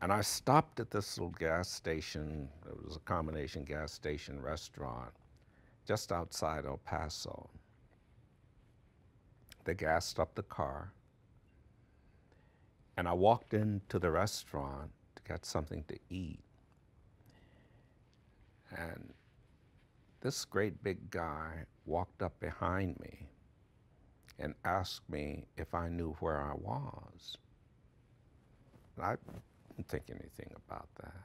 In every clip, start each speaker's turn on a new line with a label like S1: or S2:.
S1: And I stopped at this little gas station. It was a combination gas station restaurant just outside El Paso. They gassed up the car, and I walked into the restaurant to get something to eat. And this great big guy walked up behind me and asked me if I knew where I was. And I didn't think anything about that.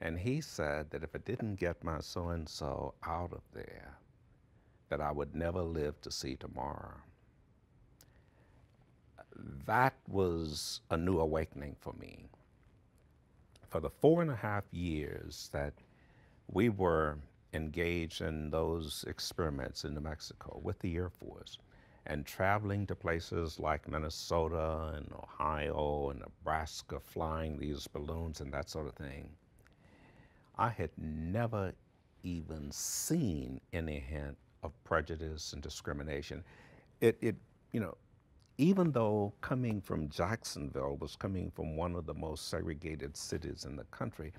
S1: And he said that if I didn't get my so-and-so out of there, that I would never live to see tomorrow. That was a new awakening for me. For the 4.5 years that we were engaged in those experiments in New Mexico with the Air Force and traveling to places like Minnesota and Ohio and Nebraska, flying these balloons and that sort of thing, I had never even seen any hint of prejudice and discrimination. It you know, even though coming from Jacksonville was coming from one of the most segregated cities in the country,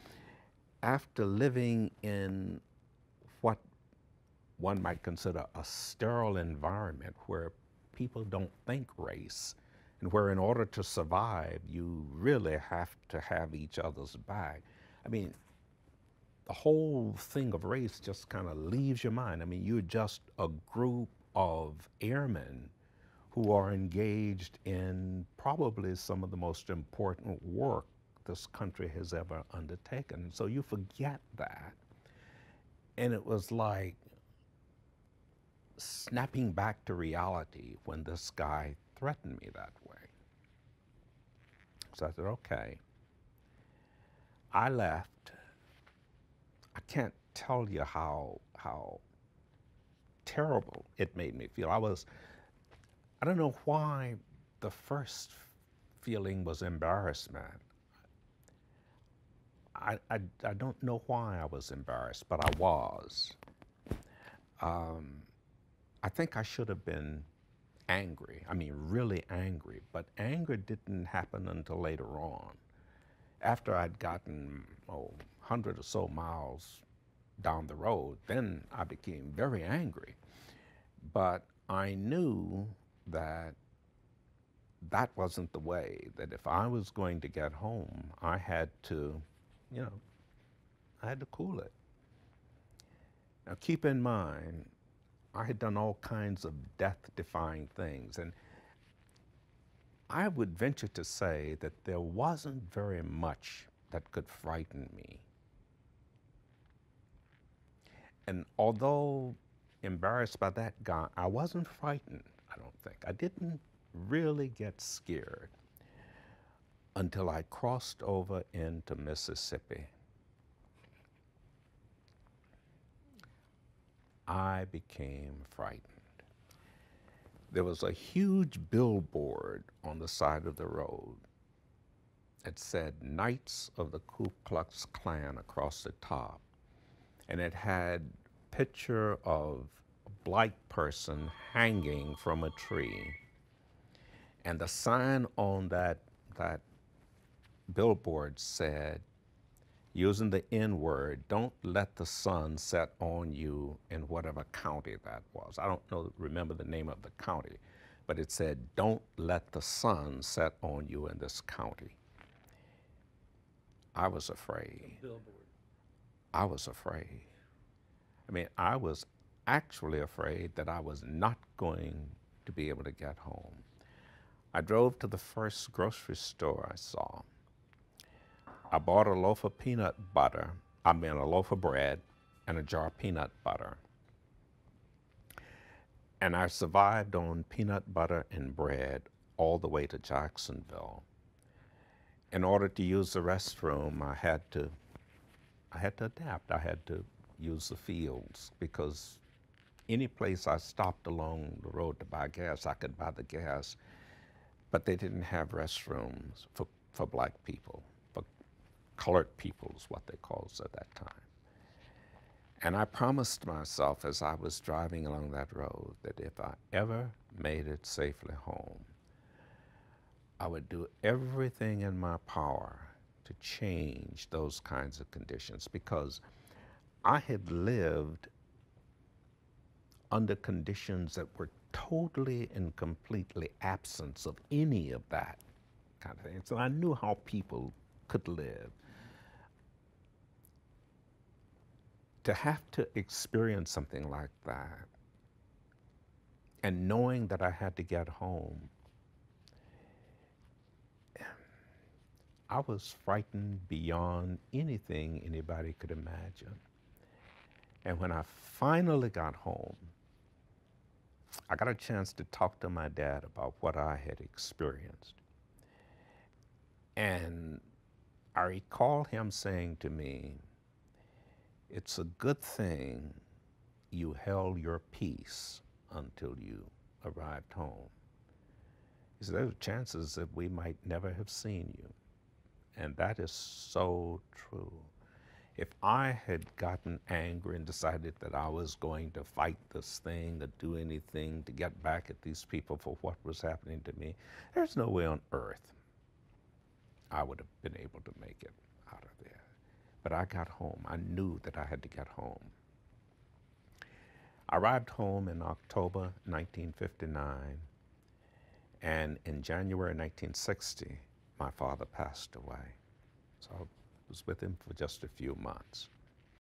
S1: after living in what one might consider a sterile environment where people don't think race and where in order to survive you really have to have each other's back. I mean, the whole thing of race just kind of leaves your mind. I mean, you're just a group of airmen who are engaged in probably some of the most important work this country has ever undertaken. So you forget that. And it was like snapping back to reality when this guy threatened me that way. So I said, okay. I left. I can't tell you how terrible it made me feel. I don't know why the first feeling was embarrassment. I don't know why I was embarrassed, but I was. I think I should have been angry. I mean, really angry. But anger didn't happen until later on. After I'd gotten, 100 or so miles down the road, then I became very angry. But I knew that that wasn't the way, that if I was going to get home, I had to, you know, I had to cool it. Now, keep in mind, I had done all kinds of death-defying things, and I would venture to say that there wasn't very much that could frighten me. And although embarrassed by that guy, I wasn't frightened, I don't think. I didn't really get scared until I crossed over into Mississippi. I became frightened. There was a huge billboard on the side of the road that said Knights of the Ku Klux Klan across the top. And it had a picture of a black person hanging from a tree. And the sign on that billboard said, using the N-word, don't let the sun set on you in whatever county that was. I don't remember the name of the county, but it said, don't let the sun set on you in this county. I was afraid.
S2: Billboard.
S1: I was afraid. I mean, I was actually afraid that I was not going to be able to get home. I drove to the first grocery store I saw. I bought a loaf of peanut butter, a loaf of bread, and a jar of peanut butter. And I survived on peanut butter and bread all the way to Jacksonville. In order to use the restroom, I had to adapt. I had to use the fields because any place I stopped along the road to buy gas, I could buy the gas, but they didn't have restrooms for black people. Colored people is what they called us at that time. And I promised myself as I was driving along that road that if I ever made it safely home, I would do everything in my power to change those kinds of conditions because I had lived under conditions that were totally and completely absence of any of that kind of thing. So I knew how people could live. To have to experience something like that and knowing that I had to get home, I was frightened beyond anything anybody could imagine. And when I finally got home, I got a chance to talk to my dad about what I had experienced. And I recall him saying to me, "It's a good thing you held your peace until you arrived home." He said, "There were chances that we might never have seen you." And that is so true. If I had gotten angry and decided that I was going to fight this thing or do anything to get back at these people for what was happening to me, there's no way on earth I would have been able to make it out of there. But I got home. I knew that I had to get home. I arrived home in October 1959, and in January 1960, my father passed away. So I was with him for just a few months.